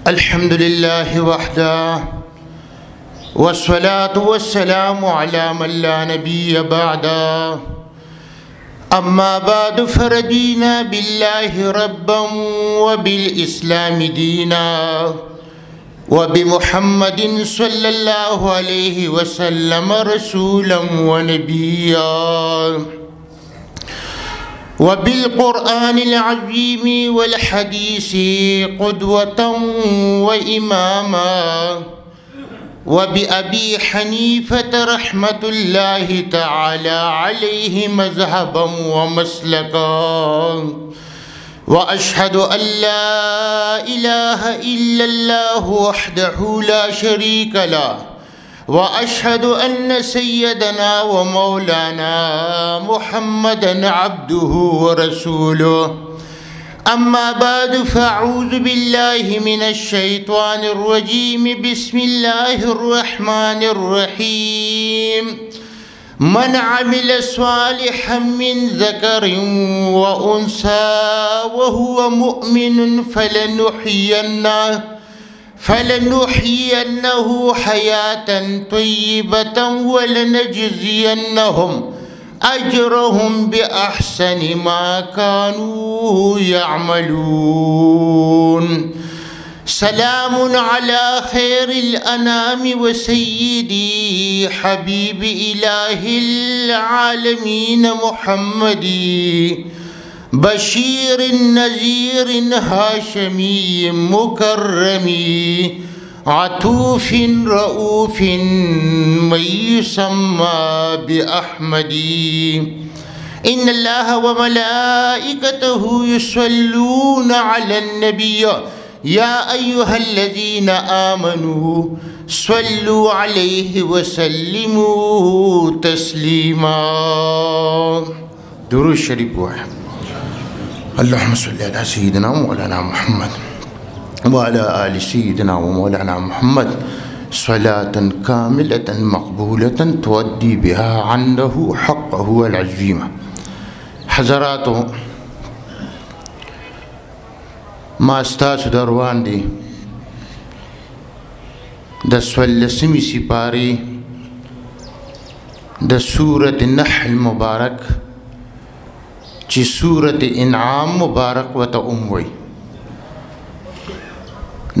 الحمد لله وحده والصلاة والسلام على من لا نبي بعده. أما بعد فردينا بالله ربا وبالإسلام دينا وبمحمد صلى الله عليه وسلم رسولا ونبيا وبالقرآن العظيم والحديث قدوة وإماما وبأبي حنيفة رحمة الله تعالى عليه مذهبا ومسلكا. وأشهد أن لا إله إلا الله وحده لا شريك له وأشهد أن سيدنا ومولانا محمدا عبده ورسوله. أما بعد فأعوذ بالله من الشيطان الرجيم. بسم الله الرحمن الرحيم. من عمل صالحا من ذكر وأنثى وهو مؤمن فلنحيينه حياة طيبة ولنجزينهم أجرهم بأحسن ما كانوا يعملون. سلام على خير الأنام وسيدي حبيب إله العالمين محمد بشير نذير هاشمي مكرم عطوف رؤوف من يسمى بأحمد. إن الله وملائكته يصلون على النبي يا أيها الذين آمنوا صلوا عليه وسلموا تسليما. درود شريف واحد. اللهم صل على سيدنا ومولانا محمد وعلى آل سيدنا ومولانا محمد صلاة كاملة مقبولة تؤدي بها عنه حقه العظيم. حضراتو ما استاسو دروان دي دا سوالسمی سپاری دا سورة النحل مبارک چی سورة انعام مبارک و تا اموی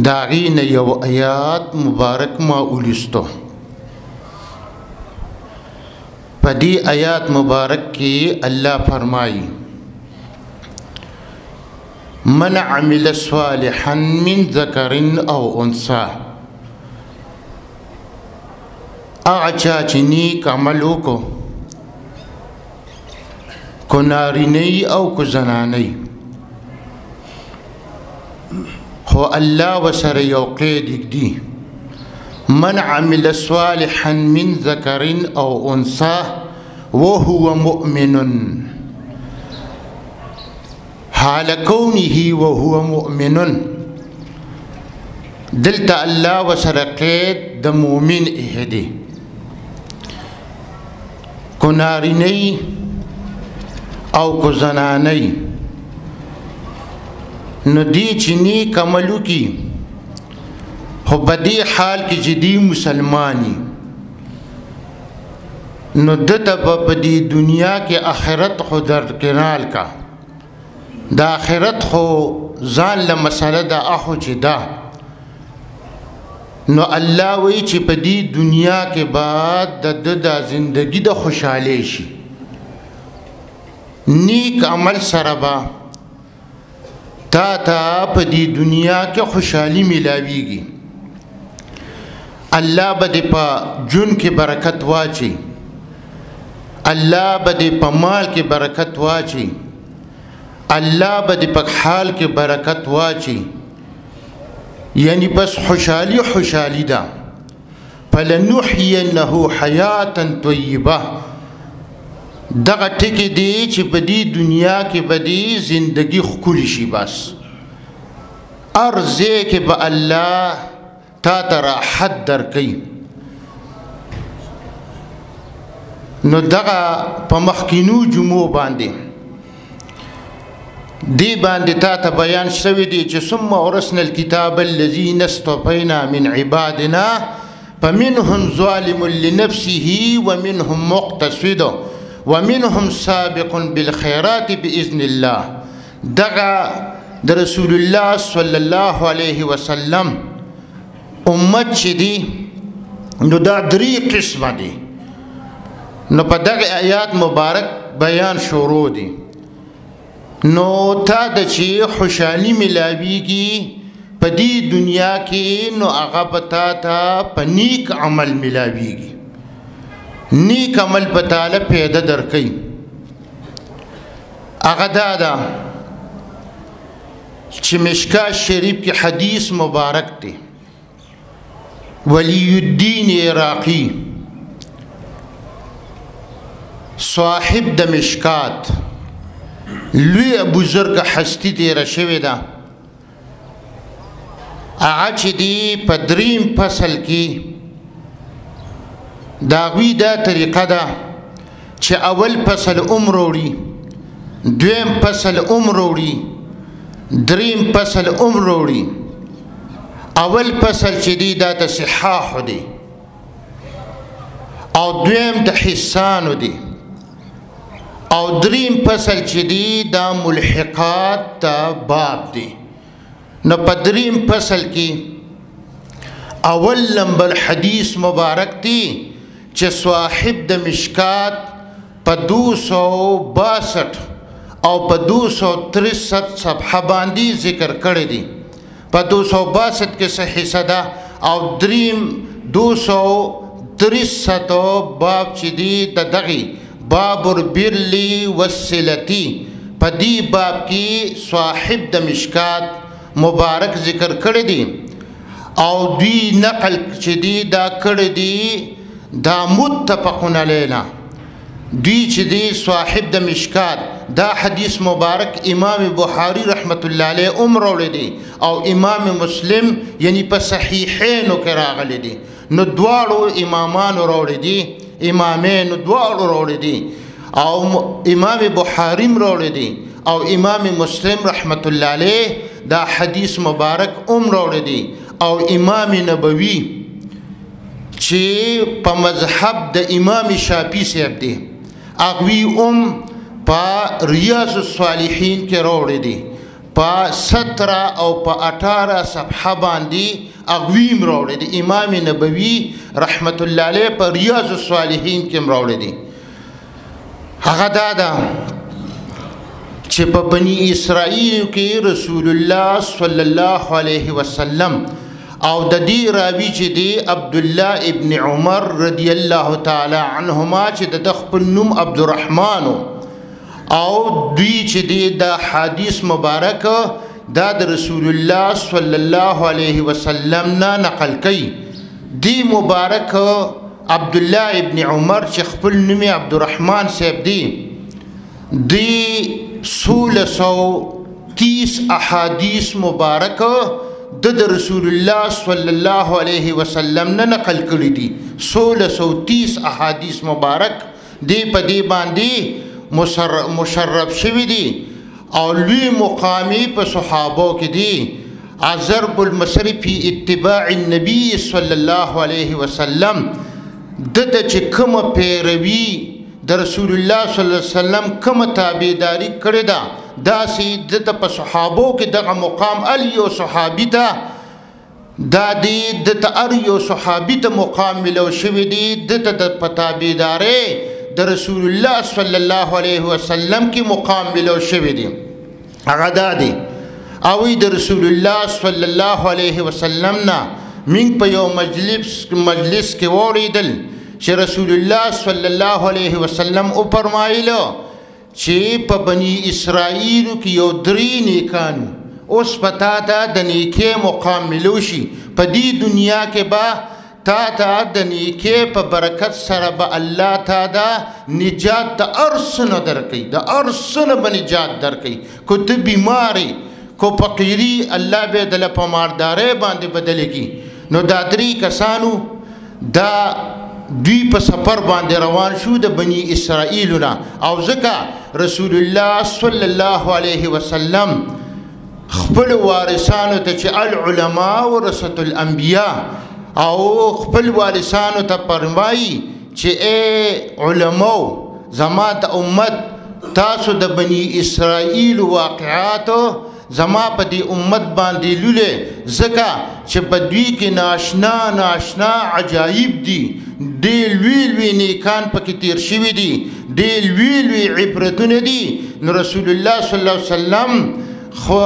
داغین یو آیات مبارک ما اولستو. پا دی آیات مبارک کی اللہ فرمائی من عمل صالحا من ذکر او انثى اعچا چی نیک عملو کو نارینی او کو زنانی خو اللہ وسر یو قید دی من عمل صالحا من ذکر او انثى وهو مؤمن حال كونه وهو مؤمن. دلت الله وسر قید د مؤمن اهدی کو نارینی او کو زنانی نو دی چی نیک عملو کی خو بدی حال کی جدی مسلمانی نو دتا بدی دنیا کے آخرت خو در کنال کا دا آخرت خو زان لمساله دا اخو چی دا نو اللہ وی چی بدی دنیا کے بعد دا زندگی دا خوشحالے شی نیک عمل سربا تا پا دی دنیا کے خوشحالی ملاوی گی. اللہ بدے پا جن کے برکت واچی اللہ بدے پا مال کے برکت واچی اللہ بدے پا حال کے برکت واچی یعنی بس خوشحالی خوشحالی دا. فلنحینہو حیاتا طیبہ دغه ټکی دی چې په دې دنیا کې به دې زندگی ښکلې شي. بس هر ځای کې به الله تا ته راحت درکوي. نو دغه په مخکینو جمعو باندې دی باندې تا ته بیان شوی دی چې ثم اورثنا الكتاب الذين اصطفينا من عبادنا فمنهم ظالم لنفسه ومنهم مقتصد ومنهم سابق بالخيرات بإذن الله. دغه د رسول الله صلی الله علیه وسلم امت چې دی نو دا درې قسمه دي. نو په دغه آیات مبارک بیان شروع دی. نو تا د چې خوشحالي ملاویږي په دې دنیا کې نو هغه به تا ته په نیک عمل ملاویږي. نیک عمل په تعالی پیدا درکوي. هغه دا ده چې مشکا شریف کې حدیث مبارک دی. ولی الدین عراقی صاحب د مشکات لوی بزرگ هستی تیره شوې ده. هغه چې دی په دریم فصل کې د هغوی دا طریقه ده چې اول فصل وروړي، دویم فصل وروړي، دریم فصل وروړي. اول فصل چې دی دا د صحاح دی او دویم د حسان دی او دریم فصل چې دی دا ملحقات دا باب دی. نو په دریم فصل کې اول نمبر حدیث مبارک دی چې صاحب د مشکات په 262 او په 263 صفحه باندې ذکر کړی دی. په 262 کې څه حصہ ده او دریم 263 باب چې دی د دغه باب البر والصلة په دې باب کې صاحب د مشکات مبارک ذکر کړی دی او دوی نقل چې دی دا کړی دی دا متفقون علیه. دوی چې دی صاحب د مشکات دا حدیث مبارک امام بخاری رحمت الله علیه راوړی دی او امام مسلم یعنی په صحیحینو کې راغلی دی. نو دواړو امامانو راوړی دی، امامینو دواړو راوړی دی او امام بخاری راوړی دی او امام مسلم رحمت الله علیه دا حدیث مبارک راوړی دی او امام نبوی چې په مذهب د امام شافعی صاحب دی هغوی په ریاض الصالحین کې راوړی دی. په 17 او په 18 صفحه باندې هغوی راوړی دی. امام نبوی رحمت الله علیه په ریاض الصالحین کې راوړی دی. هغه دا ده چې په بنی اسرائیل کې رسول الله صلی الله علیه وسلم او د دې راوی چې دی عبد الله ابن عمر رضی الله تعالی عنهما چې د خپل نوم عبدالرحمن او دوی چې دی دا حدیث مبارک دا د رسول الله صلی الله علیه وسلم نه نقل کوي. دی مبارک عبد الله ابن عمر چې خپل نوم عبدالرحمن صاحب دی 1630 احادیث مبارک د رسول الله صلی الله علیه وسلم نه نقل کړي دي. 1630 احادیث مبارک دی په دې باندې مشرف شوي دي او لوی مقامی په صحابو کې دي. ضرب المثل فی اتباع النبی صلی الله علیه وسلم د چې کومه پیروي د رسول الله صلی الله علیه وسلم کومه تابعداري کړې ده داسې د په صحابو کې دغه مقام الیو صحابي ته دا دی د اریو صحابي ته مقام ملو شوی دی د په تابعداري د رسول الله صلی الله علیه وسلم کې مقام ملو شوی دی. هغه دا دی او د رسول الله صلی الله علیه وسلم نه من په یو مجلس کې وریدل چې رسول الله صلی الله علیه وسلم او فرمایلو چې په بنی اسرائیل کې یو درې نیکان اوس پتا ته د نیکه مقام ملو شي په دې دنیا کې به تا ته د نیکه په برکت سره به الله تا د نجات د ارسنه درکوي، د ارسنه به نجات درکوي. کو ته بیماری کو فقیری الله به دله په مالدارۍ باندې بدلېږي. نو دا درې کسانو دا دوی په سفر باندې روان شو د بنی اسرائیلو نه او ځکه رسول الله صلی الله علیه وسلم خپل وارثانو ته چې العلماء ورثة الانبیاء او خپل وارثانو ته فرمایي چې اے علماء زما د امت تاسو د بنی اسرائیل واقعاتو زما په دې امت باندې لولې ځکه چې په دوی کې ناشنا عجایب دي ډېر لوی نیکان پکې تیر شوي دي ډېر لوی عبرتونه دي نو رسول الله صلی الله علیه وسلم خو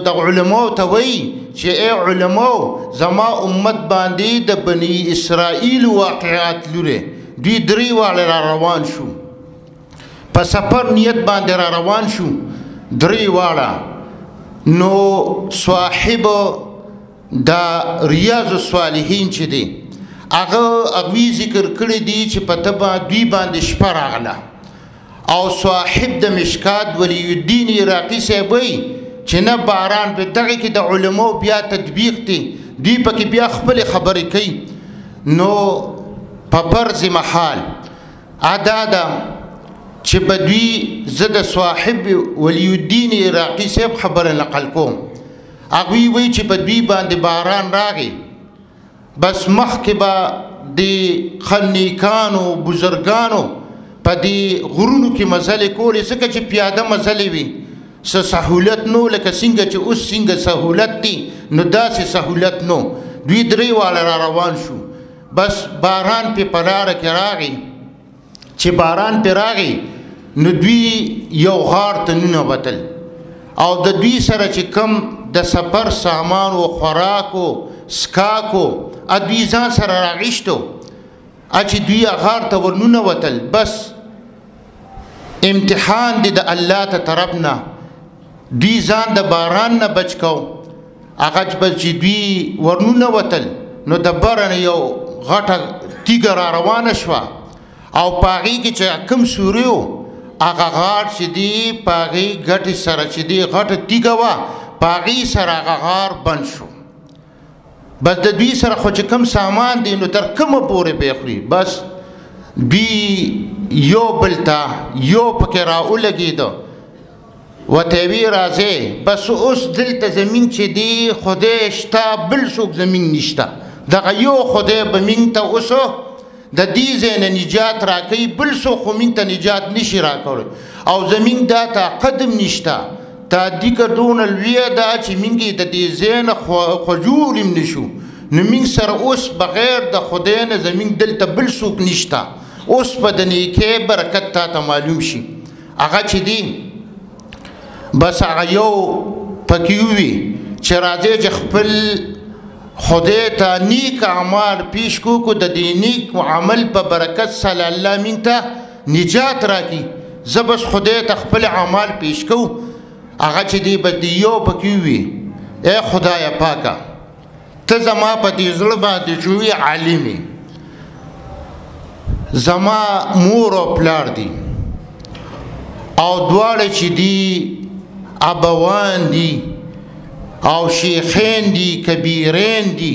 د علماو ته وایي چې ای علماو زما امت باندې د بنی اسرائیل واقعات لولې دوی درې واړه را روان شو په سفر نیت باندې را روان شو درې واړه نو صاحب دا ریاض الصالحین چې دی هغه ذکر کړی دی چې په تبا دوی باندې شپه راغله او صاحب د مشکات ولی الدین عراقی صاحب وی چې نه باران په دغه کې د علماو بیا تطبیق دی دوی پکې بیا خپل خبرې کوي نو په فرض محال ادا ده چې په دوی زه د صاحب ولی الدین عراقی صاحب خبره نقل کوم هغوی وی چې په دوی باندې باران راغی بس مخکې به د خنیکانو بزرګانو په دې غرونو کې مزلې کولې ځکه چې پیاده مزلې وي څه سهولت نو لکه څنګه چې اوس څنګه سهولت دي نو داسې سهولت نو دوی درې واړه را روان شو بس باران پې په لاره کې راغی چې باران پې راغی نو دوی یو غار ته ننوتل او د دوی سره چې کم د سفر سامان و خوراکو سکاکو دوی ځان سره راغیشتو چې دوی غار ته ورننوتل بس امتحان دی د الله ته طرف نه دوی ځان د باران نه بچ کو هغه چې دوی ورننوتل نو د بره نه یو غټه تیږه را روانه شوه او په هغې کې چې کوم سوري و هغه غار چې دی په هغې ګټې سره چې دی غټه تیږه وه په هغې سره هغه غار بند شو بس د دوی سره خو چې کوم سامان دی نو تر کومه پورې پرېخوري بس دوی یو بل ته یو پکې راولګېده ورته وی راځئ بس اوس دلته زمین چې دی خدای شته بل څوک زمین نشته دغه یو خدای به موږ ته اوس د دې ځای نه نجات راکوي بل څوک خو موږ ته نجات نشي راکولی او زمین دا طاقت هم نشته تعدیکه دونه لویه ده چې موږ د دې ځای نه خوجور هم نشو نو موږ سره اوس بغیر د خدای نه زمین دلته بل څوک نشته اوس په د نیکۍ برکت تا ته معلوم شي هغه چې دی بس هغه یو پکې ووي چې راځئ چې خپل خدای ته نیک اعمال پیش کو د دې نیک عمل په برکت سره الله موږ ته نجات راکړي زه بس خدای ته خپل اعمال پیش کو هغه چې دی به یو پکې وي ای خدایه پاکه ته زما په دې زړه باندې چې وي عالم زما مور او پلار دي او دواړه چې دي ابوان دي او شیخین دي کبیرین دي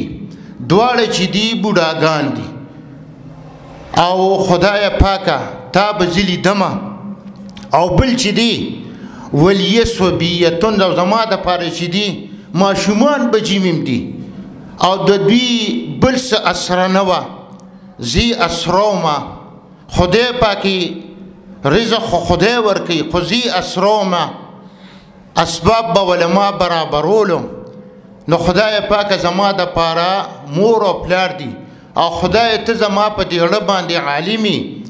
دواړه چې دي بوډاګان دي او خدای پاکه تا به زه لیدمه او بل چې دي ولیه صبیتون او زما دپاره چې دي ماشومان بچیم دي او د دوی بل څه اسره نه وه زی اسرومه خدای پاکي رزق خو خدای ورکوي خو زی اسرومه اسباب به ول ما برابرولو نو خدای پاکه زما دپاره مور او پلار دي او خدای ته زما په دې اړه باندې عالمي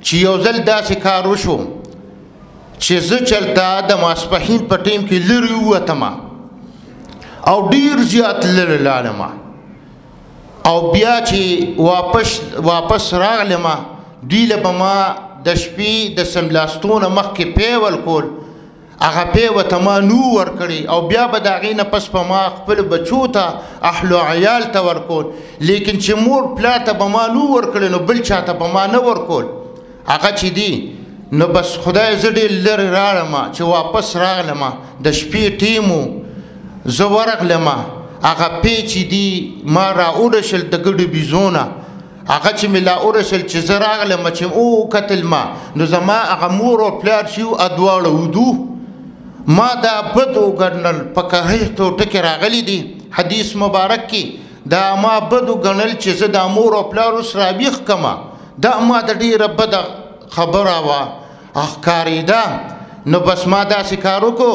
چې یو ځل داسې کار وشو چې زه چلته د ماسپښین په ټیم کې لرې ووتمه او ډیر زیات لرې لاړمه او بیا چې واپس راغلمه دوی له به ما د شپې د سملاستونه مخکې پیول کول هغه پی ورته ما نو ورکړي او بیا به د هغې نه پس په ما خپلو بچو ته اهلو عیال ته ورکول لیکن چې مور پلار ته به ما نو ورکړی نو بل چا ته به ما نه ورکول هغه چې دی نو بس خدای زه ډېر لرې راړمه چې واپس راغلمه د شپې ټیم و زه ورغلمه هغه پی چې دی ما راوډشل د ګډو بیزونه هغه چې مې لا ورسېل چې زه راغلم چې وکتل ما نو زما هغه مور او پلار چې وو دواړه ودو ما دا بد وګڼل په کرهۍ ټوټه کې راغلی دي حدیث مبارک کې دا ما بد وګڼل چې زه دا مور او پلار اوس رابیخ کړمه دا ما د ډېره بده خبره وه ښکارېده نو بس ما داسې کار وکړو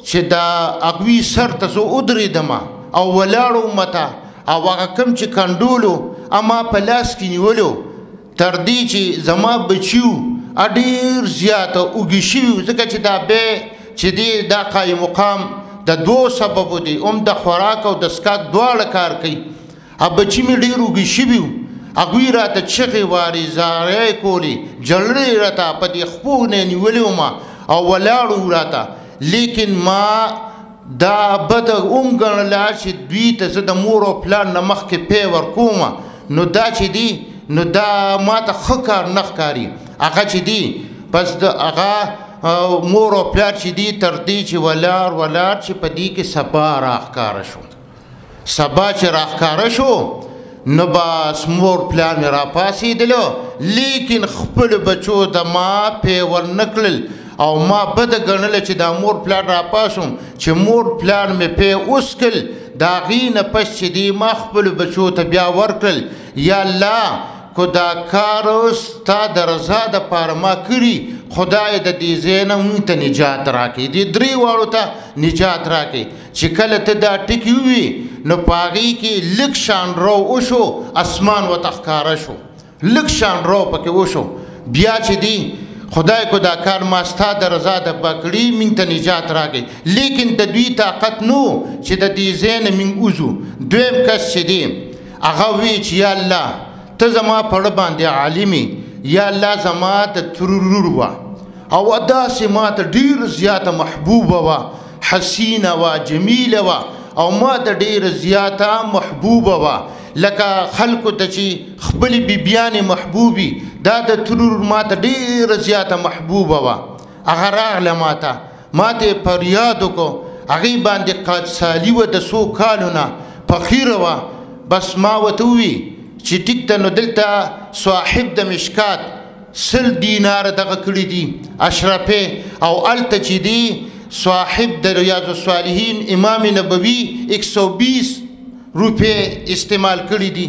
چې دا هغوی سر ته زه ودرېدمه او ولاړو مته او هغه کوم چې کنډولو اما په لاس کې نیولو تر دې چې زما بچیو ډېر زیاته اوږې شوي ځکه چې دا بیا چې دی دا قایم مقام د دوو سببو دی د خوراک او د څښاک دواړه کار کوي بچي مې ډېر اوږې شوي وو هغوی راته چغې وارې زارۍ کولې جړړې راته په دې خپو نه نیولې ومه او ولاړو راته لیکن ما دا بده ګڼله چې دوی ته زه د مور او پلار نه مخکې پی ورکومه نو دا چې دی نو دا ما ته ښه کار نه ښکاري هغه چې دی بس د هغه مور او پلار چې دی تر دې چې ولاړ چې په دې کې سبا راښکاره شو سبا چې راښکاره شو نو بس مور پلار مې راپاڅېدلو لیکن خپلو بچو د ما پی ورنه کړل او ما بده ګڼله چې دا مور پلار راپاسم چې مور پلار مې پی وسکل د هغې نه پس چې دی ما خپلو بچو ته بیا ورکړل یا الله کو دا کار ستا د رضا دپاره ما کړي خدای د دې ځای نه موږ ته نجات راکړي دې درې واړو ته نجات راکړي چې کله ته دا ټکي ووي نو په هغې کې لږ شان رو وشو اسمان ورته ښکاره شو لږ شان رو پکې وشو بیا چې دی خدای کو دا کار ما ستا د رضا دپاره کړي موږ ته نجات راکړي لیکن د دوی طاقت نو چې د دې ځای نه موږ وځو دویم کس چې دی هغه وی چې یا الله ته زما پړه باندې عالمي یا الله زما د ترورور وه او داسې ما ته ډېره زیاته محبوبه وه حسینه وه جمیله وه او ما ته ډېره زیاته محبوبه وه لکه خلکو ته چې خپلې بیبیانې محبوبي دا د ترور ما ته ډېره زیاته محبوبه وه هغه راغله ما ته یې فریاد وکړو هغې باندې قادسالي وه د څو کالو نه فقیره وه بس ما ورته ووي چې ټیک ته نو دلته صاحب د مشکات 100 دیناره دغه کړي دي اشرفې او هلته چې دی صاحب د ریاض الصالحین امام نبوي 120 روپۍ استعمال کړي دي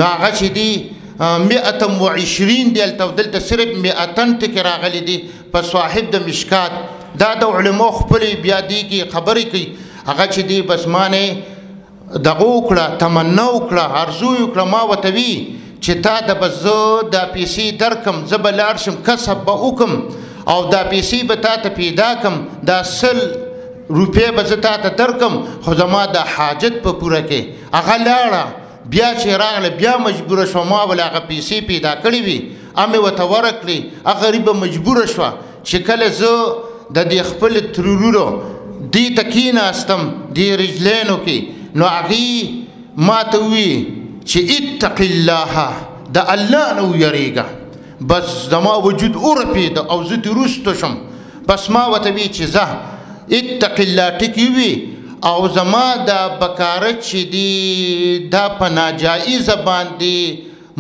نو هغه چې دی 120 دی هلته دلته صرف 100 ټکې راغلي دي په صاحب د مشکات دا د علماء خپلې بیا دي کې خبرې کوي هغه چې دی بس ما نه دغه وکړه تمنا وکړه ارزو یې وکړه ما ورته وي چې تا ته به زه دا پیسې درکم زه به لاړ شم کسب به وکړم او دا پیسې به تا ته پیدا کړم دا 100 روپۍ به زه تا ته درکړم خو زما د حاجت په پوره کې هغه لاړه بیا چې راغله بیا مجبوره شوه ما ول هغه پیسې پیدا کړې وي مې ورته ورکړې هغه غریبه مجبوره شوه چې کله زه د دې خپل ترورورو دې ته کېناستم دې رجلینو کې نو هغې ما ته ووي چې اتق الله د الله نه ویرېږه بس زما وجود ورپېده او زه دې رسته شم بس ما ورته وی چې زه اتق الله ټکي وي او زما دا بکارت چې دی دا په ناجایزه باندې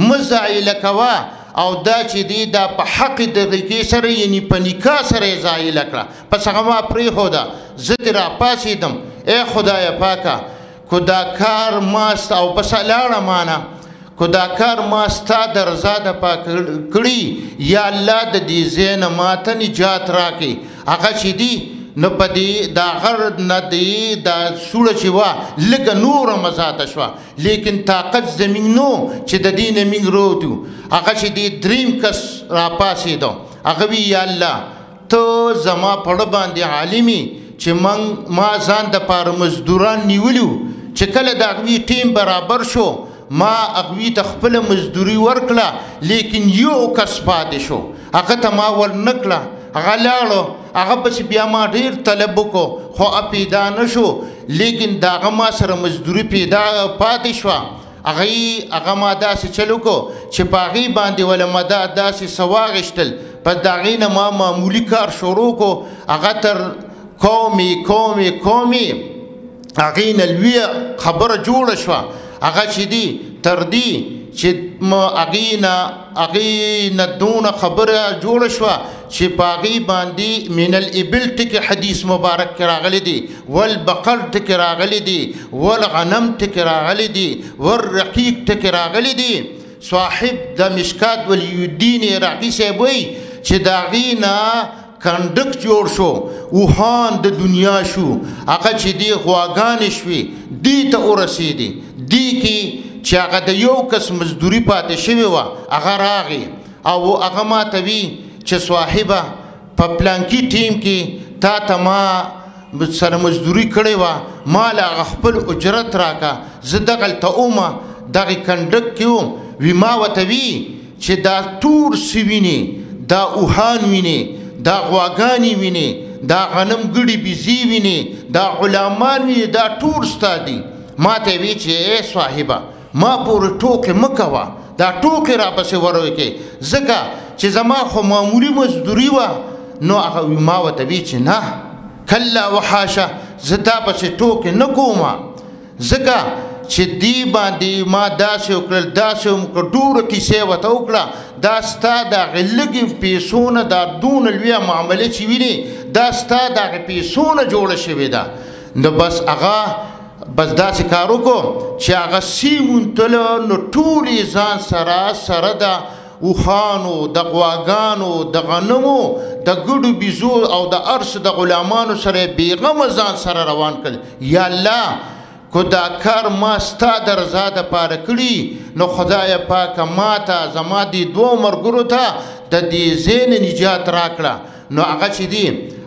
مه زایله کوه او دا چې دی دا په حق دقیقې سره یعنی په نکاح سره یې زایله کړه پس هغه ما پرېښوده زه دې راپاڅېدم ای خدایه پاکه کو دا کار ماست او بس لاړه مانه کو دا کار ما ستا د رضا دپاره کړي یا الله د دې ځای نه ما ته نجات راکړي هغه چې دی نو په دې دا غر نه دی دا سوړه چې وه لږه نوره مزاته شوه لیکن طاقت زمین نو چې د دې نه موږ روتو هغه چې دی دریم کس راپاڅېدو هغه وي یا الله ته زما پړه باندې عالمي چې ما ځان دپاره مزدوران نیولي وو چې کله د هغوی ټیم برابر شو ما هغوی ته خپله مزدوري ورکړه لیکن یو کس پاتې شو هغه ته ما ورنه کړه هغه لاړو هغه پسې بیا ما ډېر طلب وکړو خو پیدا نه شو لیکن د هغه ما سره مزدوري پیدا پاتې شوه هغه ما داسې چل وکړو چې په هغې باندې وله ما داسې څه واغېشتل پس د هغې نه ما معمولي کار شروع کړو هغه تر قومي هغې نه لویه خبره جوړه شوه هغه چې دی تر دې چې هغې نه دونه خبره جوړه شوه چې په هغې باندې من الابل ټکې حدیث مبارک کې راغلی دی، والبقر ټکې راغلی دی، والغنم ټکې راغلی دی، والرقیق ټکې راغلی دی. صاحب د مشکات ولیالدین عراقي صاحب وایي چې د هغې نه کنډک جوړ شو، ووهان د دنیا شو، هغه چې دی غواګانې شوې دې ته ورسېدې. دې کې چې هغه د یو کس مزدوري پاتې شوې وه هغه راغی او هغه ماته وي چې صاحبه په پلانکي ټیم کې تا ته ما سره مزدوري کړې وه، ما له هغه خپل اجرت راکړه، زه دغلته ومه دغې کنډک کې وم. وي ما ورته وي چې دا ټول څه وینې، دا اوهان وینې، دا غواګانې وینې، دا غنم ګړي بیزي وینې، دا غلامان وینې، دا ټول ستا دي. ما ته وی چې ای صاحبه ما پورې ټوکې مه کوه، دا ټوکې راپسې وروکې، ځکه چې زما خو معمولي مزدوري وه. نو هغه ما ورته وی چې نه کله وحاشه زه تا پسې ټوکې نه کومه، ځکه چې دې باندې ما داسې وکړل داسې وکړه، ډوره کیسې ورته وکړه، دا ستا د هغې لږې پیسو نه دا دونه لویه معامله چې وینې دا ستا د هغې پیسو نه جوړه شوې ده. نو بس هغه بس داسې کار وکړو چې هغه سیمونتله نو ټول یې ځان سره د اوښانو، د غواګانو، د غنمو، د ګډو بیزو او د ارس د غلامانو سره یې بېغمه ځان سره روان کړل. یا الله کو دا کار ما ستا د رضا دپاره کړي، نو خدایه پاکه ما ته زما دې دوو ملګرو ته د دې ځای نه نجات راکړه. نو هغه چې دی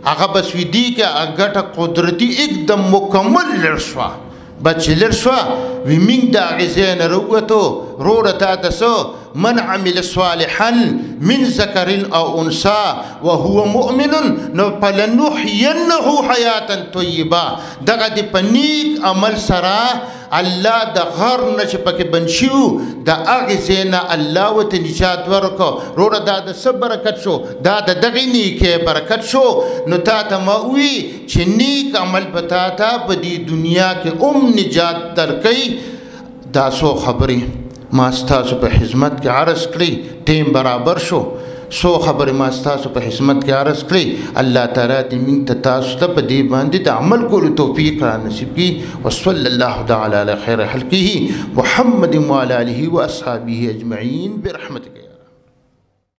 هغه بس وي دې کې ګټه قدرتي एकदम مکمل لړ شوه. بس چې لړ شوه وي موږ د هغې ځای نه راووتو. وروره تا ته څه من عمل صالحا من ذکر او انثى وهو مؤمن نو فلنحيينه حیاة طیبه. دغه د په نیک عمل سره الله د غر نه چې پکې بند شوي د هغې ځای نه الله ورته نجات ورکړو. وروره دا د څه برکت شو؟ دا د دغې نیکۍ برکت شو. نو تا ته ما ووي چې نیک عمل به تا ته په دې دنیا کې نجات درکوي. دا څو خبرې ما ستاسو په خدمت کې عرض کړي، ټیم برابر شو. څو خبرې ما ستاسو په خدمت کې عرض کړي. الله تعالی دې موږ ته تاسو ته په دې باندې د عمل کولو توفیق را نصیب کړي. وصلی الله تعالی علی خیر خلقه محمد وعلى آله واصحابه اجمعین برحمته.